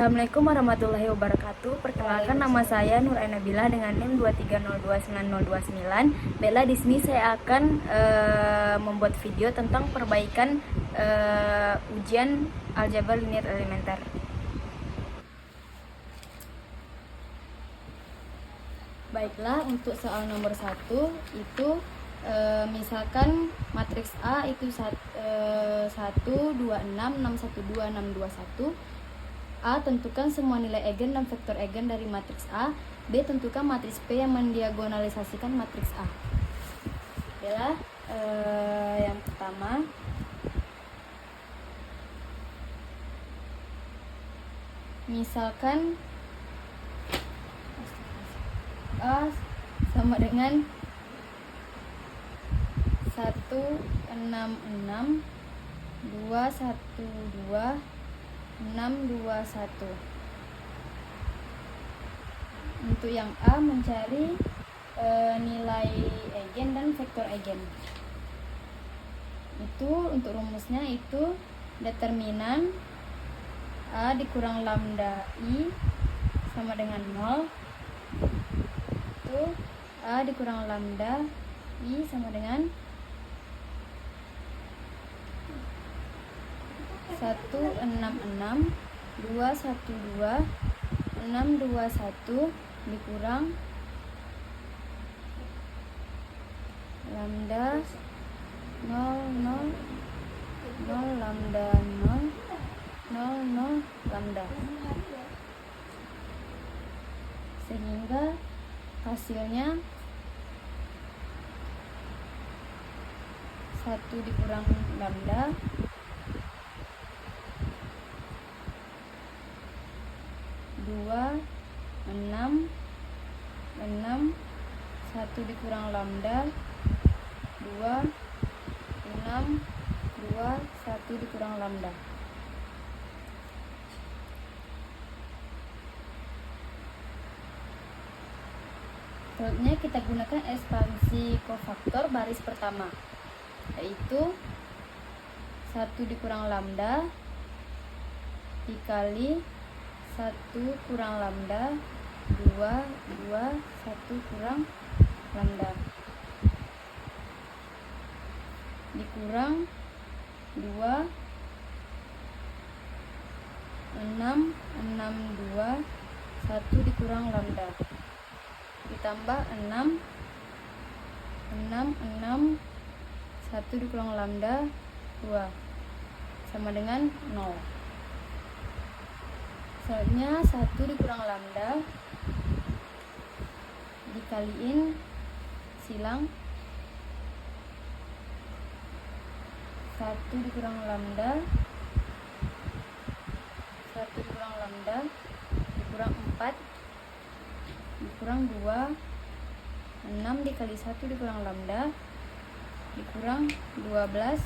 Assalamualaikum warahmatullahi wabarakatuh. Perkenalkan, nama saya Nur Nabila dengan NIM 2302929. Bella, di sini saya akan membuat video tentang perbaikan ujian aljabar linear elementer. Baiklah, untuk soal nomor 1 itu misalkan matriks A itu 1, 2, 6, 6, 1, 2, 6, 2, 1. A. Tentukan semua nilai eigen dan vektor eigen dari matriks A. B. Tentukan matriks P yang mendiagonalisasikan matriks A. Adalah yang pertama, misalkan A sama dengan 1, 6, 6, 2, 1, 2, 6, 2, 1. Untuk yang A, mencari nilai eigen dan vektor eigen. Itu untuk rumusnya itu determinan A dikurang lambda I sama dengan 0. Itu A dikurang lambda I sama dengan 1, 6, 6, 2, 1, 2, 6, 2, 1 dikurang lambda 0, 0, 0, lambda 0, 0, 0, lambda. Sehingga hasilnya 1 dikurang lambda 2, 6, 6, 1 dikurang lambda 2, 6, 2, 1 dikurang lambda. Selanjutnya kita gunakan ekspansi kofaktor baris pertama, yaitu 1 dikurang lambda dikali 1 kurang lambda 2, 2, 1 kurang lambda dikurang 2, 6, 6, 2, 1 dikurang lambda ditambah 6, 6, 6, 1 dikurang lambda 2 sama dengan 0. Selanjutnya 1 dikurang lambda dikaliin silang 1 dikurang lambda 1 dikurang lambda dikurang 4 dikurang 2, 6 dikali 1 dikurang lambda dikurang 12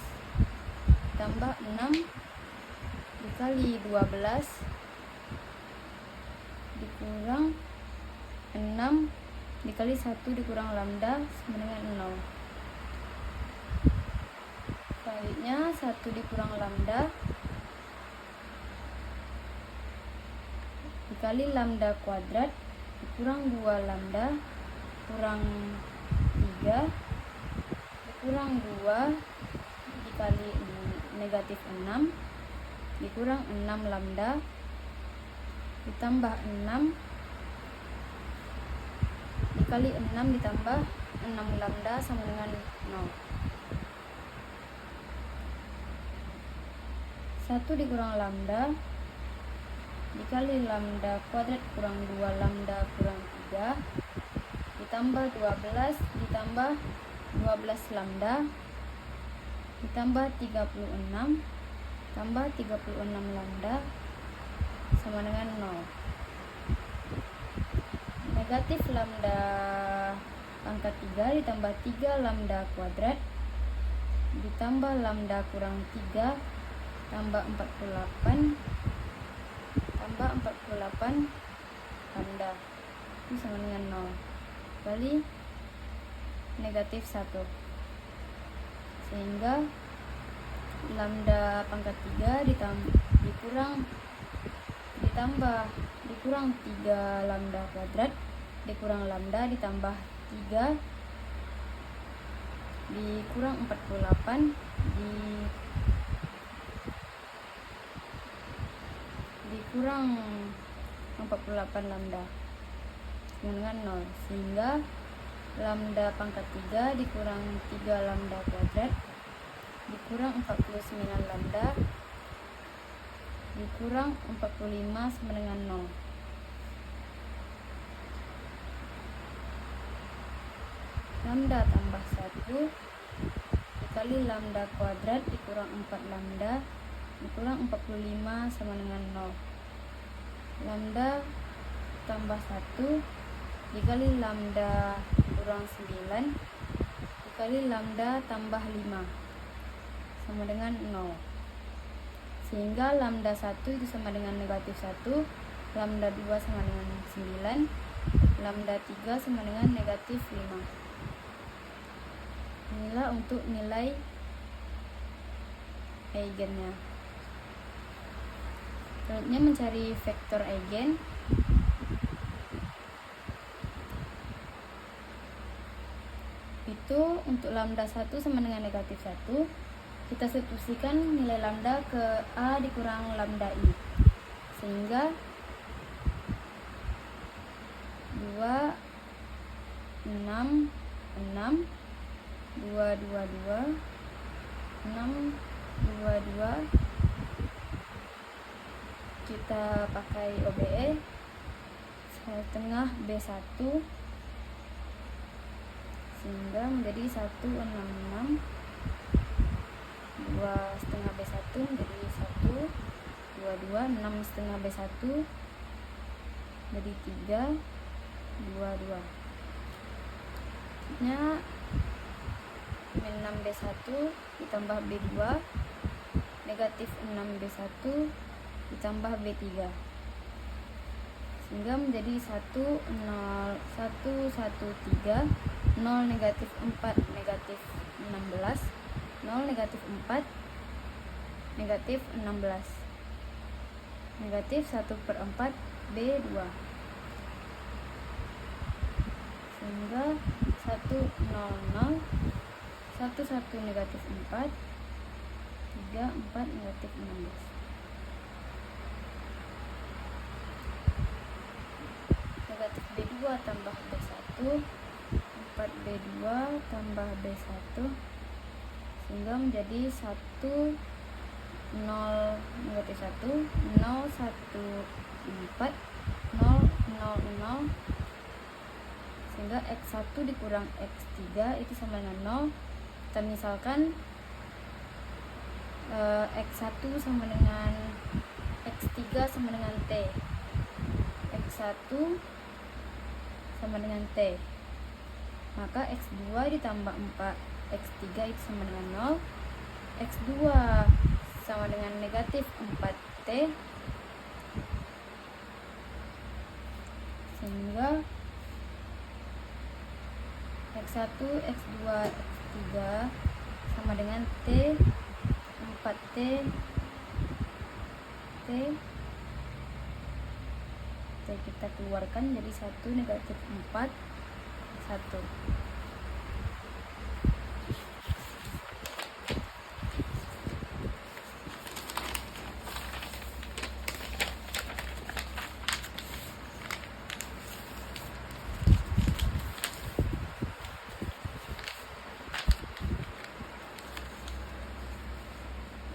tambah 6 dikali 12 dikurang 6 dikali 1 dikurang lambda sama dengan 0. Selanjutnya 1 dikurang lambda dikali lambda kuadrat dikurang 2 lambda kurang 3 dikurang 2 dikali negatif 6 dikurang 6 lambda ditambah 6 dikali 6 ditambah 6 lambda sama dengan 0. 1 dikurang lambda dikali lambda kuadrat kurang 2 lambda kurang 3 ditambah 12 ditambah 12 lambda ditambah 36 tambah 36 lambda sama dengan 0. Negatif lambda pangkat 3 ditambah 3 lambda kuadrat ditambah lambda kurang 3 tambah 48 tambah 48 lambda itu sama dengan 0 kali negatif 1, sehingga lambda pangkat 3 dikurang dikurang 3 lambda kuadrat dikurang lambda ditambah 3 dikurang 48 dikurang 48 lambda sama dengan 0, sehingga lambda pangkat 3 dikurang 3 lambda kuadrat dikurang 49 lambda dikurang 45 sama dengan 0. Lambda tambah 1 dikali lambda kuadrat dikurang 4 lambda dikurang 45 sama dengan 0. Lambda tambah 1 dikali lambda kurang 9 dikali lambda tambah 5 sama dengan 0. Sehingga lambda 1 itu sama dengan negatif 1, lambda 2 sama dengan 9, lambda 3 sama dengan negatif 5. Inilah untuk nilai eigennya. Selanjutnya mencari vektor eigen. Itu untuk lambda 1 sama dengan negatif 1, kita substitusikan nilai lambda ke A dikurang lambda I, sehingga 2, 6, 6, 2, 2, 2, 6, 2, 2, kita pakai OBE 1/2 B1 sehingga menjadi 166, 2/2 B1 menjadi 1, 2, 2, 6/2 B1 jadi 3, 2, 2. Nya min 6 B1 ditambah B2 negatif 6 B1 ditambah B3 sehingga menjadi 1, 0, 1, 1, 3, 0 negatif 4 negatif 16, 0 negatif 4 negatif 16, negatif 1/4 B2 sehingga 1, 0, 0, 1, 1 negatif 4, 3, 4 negatif 16. Negatif B2 tambah B1, 4B2 tambah B1 sehingga menjadi 1, 0 negatif 1, 0, 1, 4, 0, 0, 0 sehingga X1 dikurang X3 itu sama dengan 0. Kita misalkan X1 sama dengan X3 sama dengan T, X1 sama dengan T, maka X2 ditambah 4 X3 itu sama dengan 0, X2 sama dengan negatif 4T sehingga X1, X2, X3 sama dengan T, 4T, T kita keluarkan jadi 1 negatif 4, 1.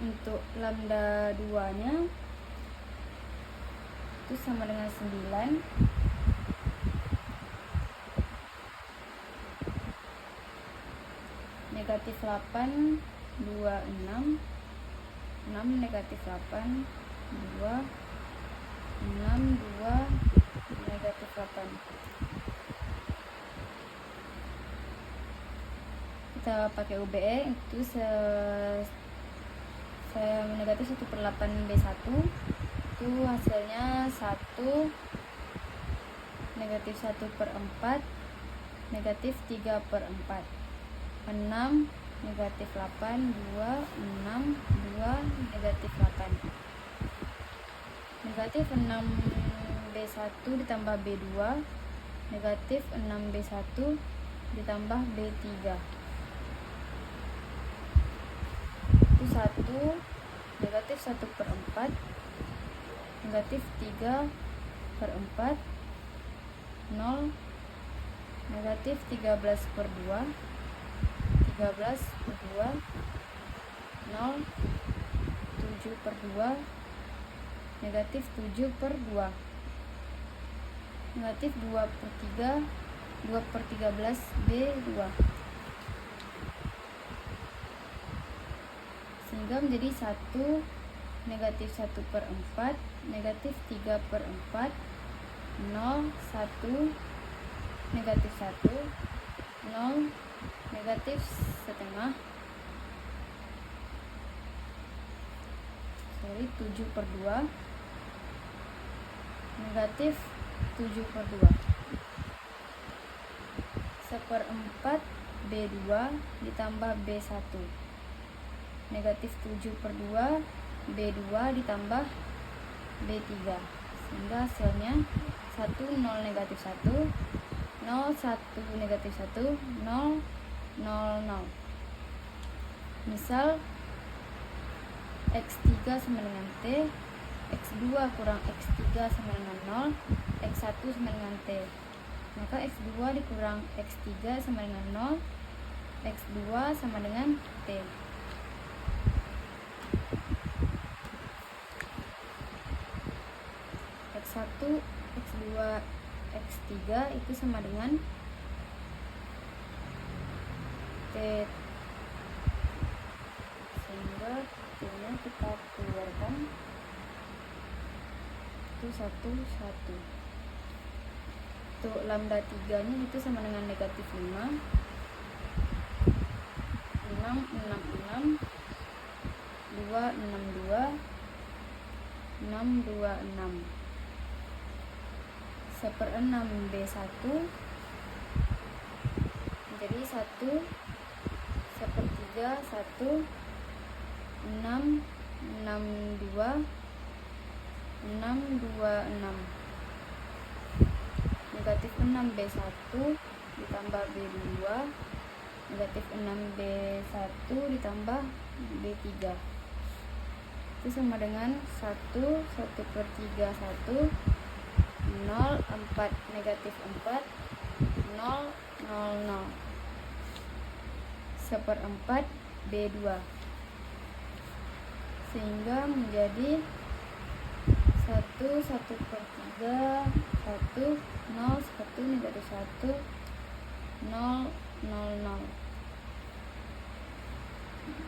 Untuk lambda 2 nya itu sama dengan 9, negatif 8, 2, 6, 6 negatif 8, 2, 6, 2, negatif 8. Kita pakai UBE itu negatif 1/8 B1 itu hasilnya 1 negatif 1/4 negatif 3/4, 6 negatif 8, 2, 6, 2 negatif 8. Negatif 6B1 ditambah B2, negatif 6B1 ditambah B3. Itu 1, negatif 1/4, negatif 3/4, 0, negatif 13/2, 13/2, 0, 7/2, negatif 7/2, negatif 2/3, 2/13 B2, sehingga menjadi 1, negatif 1/4, negatif 3/4, 0, 1, negatif 1, 0, negatif setengah, 7/2, negatif 7/2, 1/4 B2 ditambah B1, negatif 7/2 B2 ditambah B3, sehingga hasilnya 1, 0, negatif 1, 0, 1, negatif 1, 0, 0, 0. Misal X3 sama dengan T, X2 kurang X3 sama dengan 0, X1 sama dengan T. Maka X2 dikurang X3 sama dengan 0, X2 sama dengan T. X1, X2, X3 itu sama dengan T, sehingga T-nya kita keluarkan itu 1, 1. Untuk lambda 3 nya itu sama dengan negatif 5, 6, 6, 6, 2, 6, 2, 6, 2, 6. 1/6 B1 menjadi 1, 1/3, 1, 6, 6, 2, 6, 2, 6. Negatif 6 B1 ditambah B2, negatif 6 B1 ditambah B3. Itu sama dengan 1, 1/3, 1, 0, 4, negatif 4, 0, 0, 0. 1/4 B2, sehingga menjadi 1, 1/3, 1, 0, 1, negatif 1, 0, 0, 0.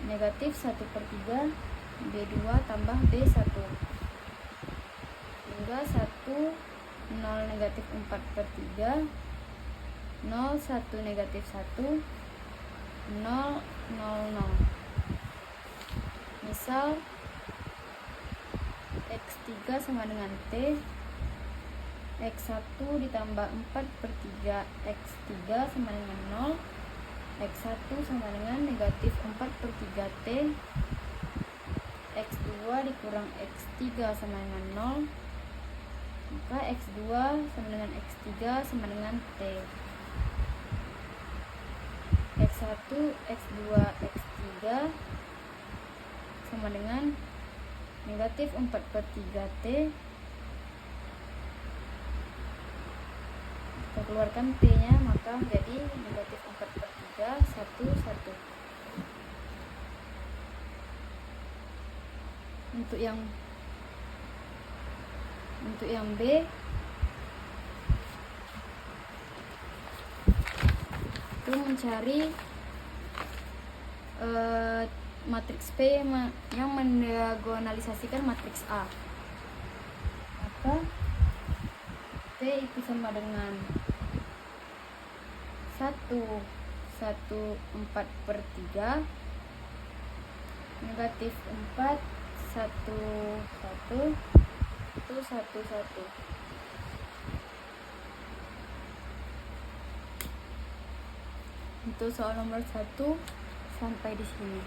Negatif 1/3 B2 tambah B1, hingga 1, 0, negatif 4/3, 0, 1, negatif 1, 0, 0, 0. Misal X3 sama dengan T, X1 ditambah 4/3 X3 sama dengan 0, X1 sama dengan negatif 4/3 T, X2 dikurang X3 sama dengan 0, maka X2 sama dengan X3 sama dengan T. X1, X2, X3 sama dengan negatif 4/3 T. Kita keluarkan T nya, maka menjadi negatif 4/3, 1, 1. Untuk yang B itu mencari matriks P yang mendiagonalisasikan matriks A. Maka P itu sama dengan 1, 1, 4/3, negatif 4, 1, 1, itu 1, 1. Untuk soal nomor 1 sampai di sini.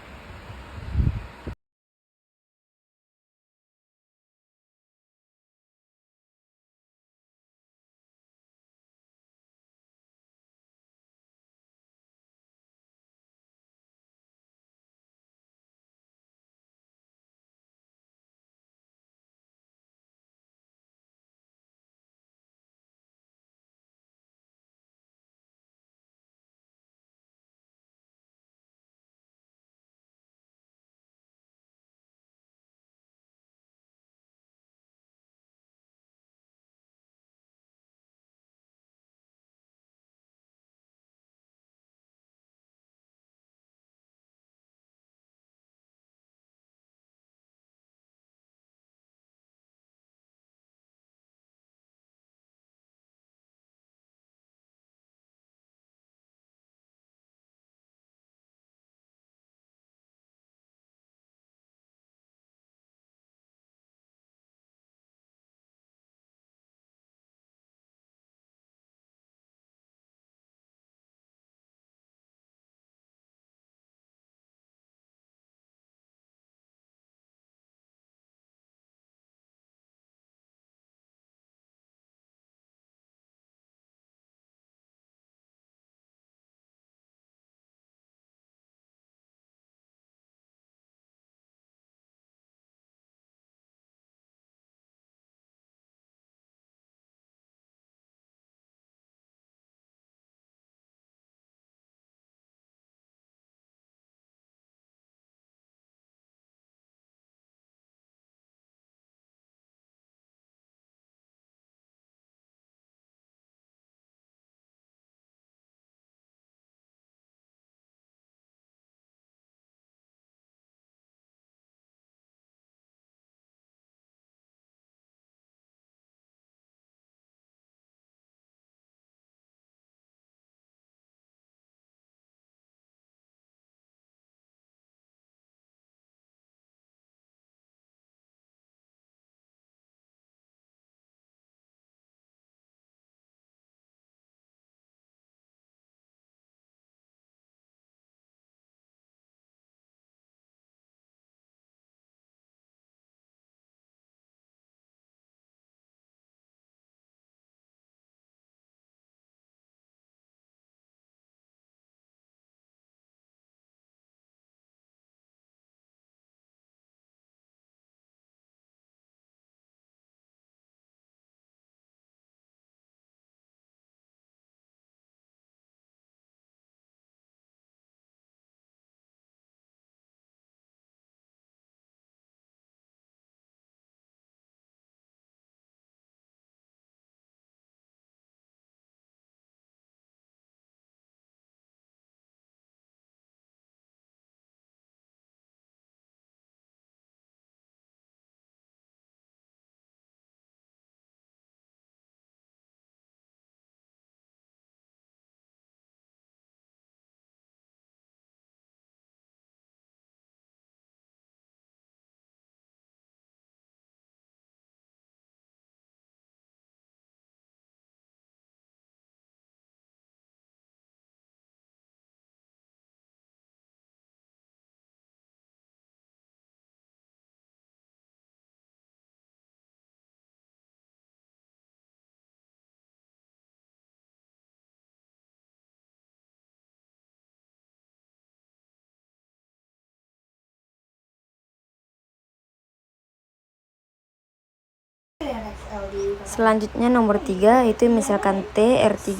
Selanjutnya nomor 3 itu misalkan T R3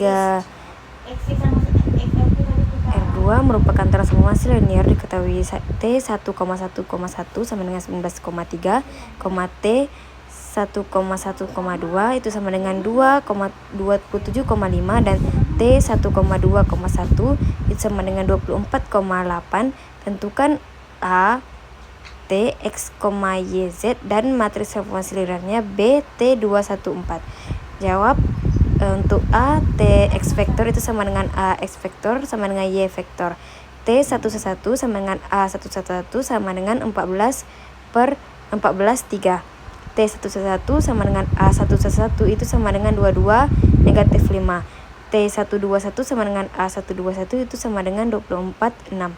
R2 merupakan transformasi linear diketahui T 1,1,1 sama dengan 19,3, T 1,1,2 itu sama dengan 2,27,5 dan T 1,2,1 itu sama dengan 24,8. Tentukan A, T, X, Y, Z dan matriks transformasi linearnya B, T, 214. Jawab untuk A, T, X vektor itu sama dengan A, X vektor sama dengan Y vektor. T, 111 sama dengan A, 111 sama dengan 14 per 14, 3. T, 111 sama dengan A, 111 itu sama dengan 22, negatif 5. T, 121 sama dengan A, 121 itu sama dengan 24, 6.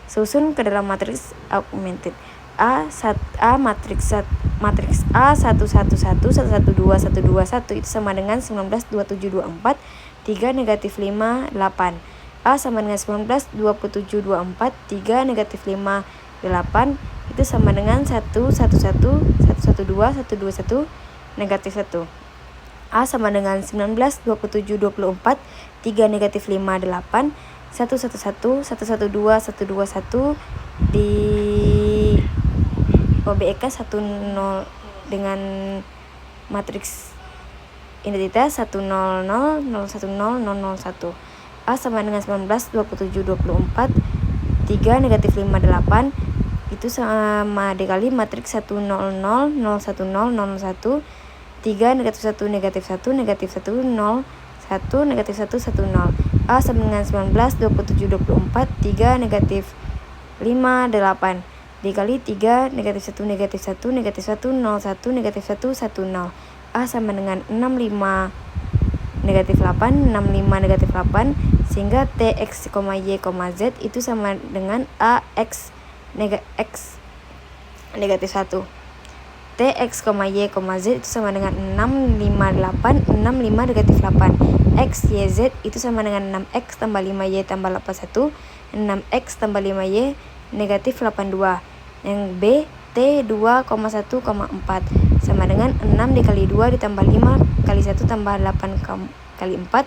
Susun ke dalam matriks augmented. Matriks A 111 112 121 itu sama dengan 19 27 24, 3 negatif 5 8. A sama dengan 19 27 24, 3 negatif 5 8 itu sama dengan 1 1 1 112 121 negatif 1. A sama dengan 19 27 24, 3 negatif 5 8, 111 112 121 di OBEK 10 dengan matriks identitas 100 010 001. A sama dengan 19 27 24, 3 negatif 5 8 itu sama dikali matriks 100 010 001, 3 negatif 1 negatif 1 negatif 1 0 1 negatif 1 1 0. A sama dengan 19 27 24, 3 negatif 5 8 dikali 3 negatif 1 negatif 1 negatif 1 0 1 negatif 1 1 0. A sama dengan 65 negatif 8 65 negatif 8 sehingga T X, Y, Z itu sama dengan A X negatif 1. T X, Y, Z itu sama dengan 658 65 negatif 8. X, Y, Z itu sama dengan 6X tambah 5Y tambah 81, 6X tambah 5Y negatif 82. Yang B, T 2,1,4 sama dengan 6 dikali 2 ditambah 5 kali 1 tambah 8 kali 4,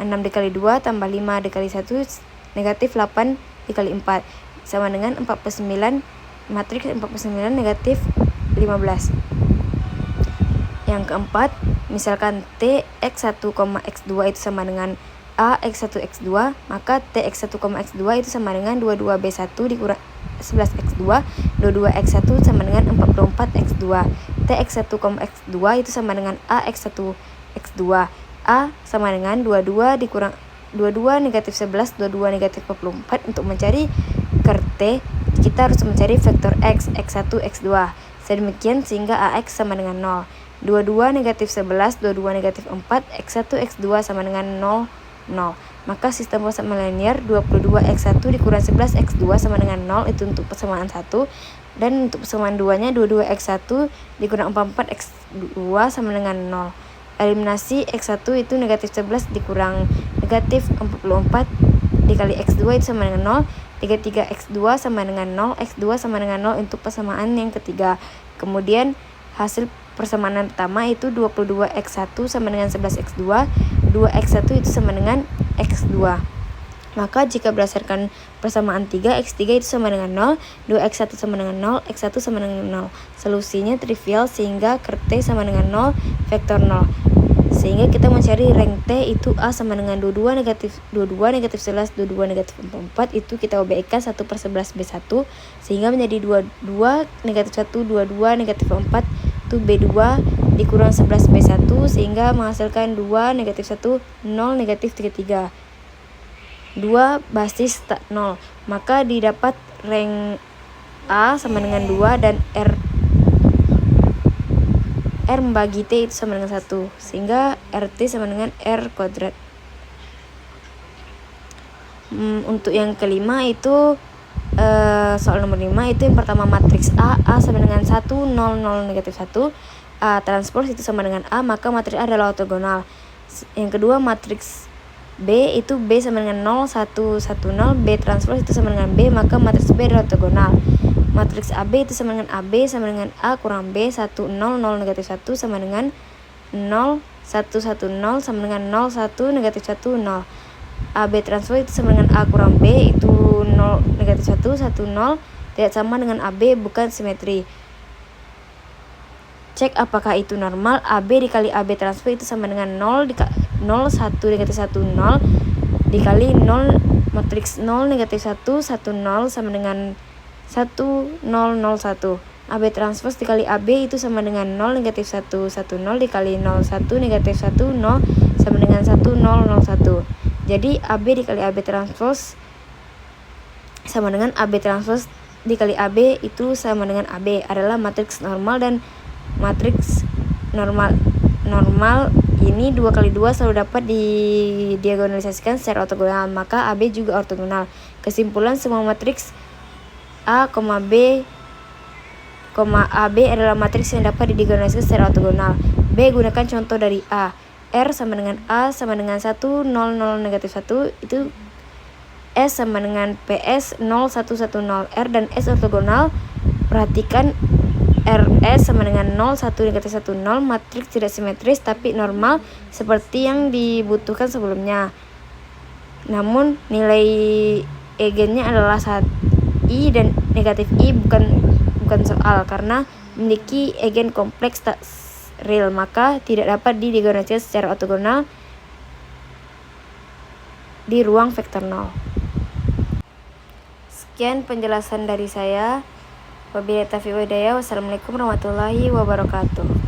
6 dikali 2 tambah 5 dikali 1 negatif 8 dikali 4 sama dengan 49, matriks 49 negatif 15. Yang keempat, misalkan T X1, X2 itu sama dengan A X1 X2, maka T X1, X2 itu sama dengan 22B1 dikurang 11X2, 22X1 sama dengan 44X2. T X1, X2 itu sama dengan A X1 X2. A sama dengan 22 dikurang 22 negatif 11, 22 negatif 44. Untuk mencari ker T, kita harus mencari vektor X, X1, X2. Sedemikian sehingga AX sama dengan 0. 22 negatif 11, 22 negatif 4, X1, X2 sama dengan 0, 0. Maka sistem persamaan linear 22X1 dikurang 11X2 sama dengan 0 itu untuk persamaan 1. Dan untuk persamaan 2-nya 22X1 dikurang 44X2 sama dengan 0. Eliminasi X1 itu negatif 11 dikurang negatif 44 dikali X2 itu sama dengan 0. 33X2 sama dengan 0, X2 sama dengan 0 untuk persamaan yang ketiga. Kemudian hasil persamaan pertama itu 22X1 sama dengan 11X2, 2X1 itu sama dengan X2. Maka jika berdasarkan persamaan 3, X3 itu sama dengan 0, 2X1 sama dengan 0, X1 sama dengan 0. Solusinya trivial sehingga ker T sama dengan 0, vektor 0. Sehingga kita mencari rank T itu A sama dengan 22 negatif 11, 22 negatif 44 itu kita OBEK 1 per 11 B1 sehingga menjadi 22 negatif 1, 22 negatif 4 itu B2 dikurang 11 B1 sehingga menghasilkan 2 negatif 1, 0 negatif 33. 2 basis 0. Maka didapat rank A sama dengan 2 dan R membagi T itu sama dengan 1 sehingga RT sama dengan R kuadrat. Untuk yang kelima itu soal nomor 5 itu yang pertama matriks A sama dengan 1 0 0 negatif 1, A transpose itu sama dengan A maka matriks A adalah ortogonal. Yang kedua matriks B itu B sama dengan 0 1 1 0, B transpose itu sama dengan B maka matriks B adalah ortogonal. Matriks AB itu sama dengan AB sama dengan A kurang B 1 0 0 negatif 1 sama dengan 0 1 1 0 sama dengan 0 1 negatif 1 0. AB transpose itu sama dengan A kurang B, itu 0 negatif 1 1 0, tidak sama dengan AB, bukan simetri. Cek apakah itu normal. AB dikali AB transpose itu sama dengan 0 1 negatif 1 0 dikali 0 matriks 0 negatif 1 1 0 sama dengan 1 0 0 1. AB transpose dikali AB itu sama dengan 0 negatif 1 1 0 dikali 0 1 negatif 1 0 sama dengan 1 0 0 1. Jadi AB dikali AB transpose sama dengan AB transpose dikali AB itu sama dengan AB adalah matriks normal, dan matriks normal ini 2 kali 2 selalu dapat didiagonalisasikan secara ortogonal, maka AB juga ortogonal. Kesimpulan, semua matriks A, B, AB adalah matriks yang dapat didiagonalisasikan secara ortogonal. B, gunakan contoh dari A. R sama dengan A sama dengan 1 0 0 negatif 1, itu S sama dengan PS 0 1 1 0. R dan S ortogonal. Perhatikan RS sama dengan 0 1 negatif 1 0, matriks tidak simetris tapi normal seperti yang dibutuhkan sebelumnya. Namun nilai eigennya adalah I dan negatif I, bukan soal, karena memiliki eigen kompleks tak real, maka tidak dapat didiagonalisasikan secara ortogonal di ruang vektor 0. Sekian penjelasan dari saya. Wabillahi taufiq wal hidayah. Wassalamualaikum warahmatullahi wabarakatuh.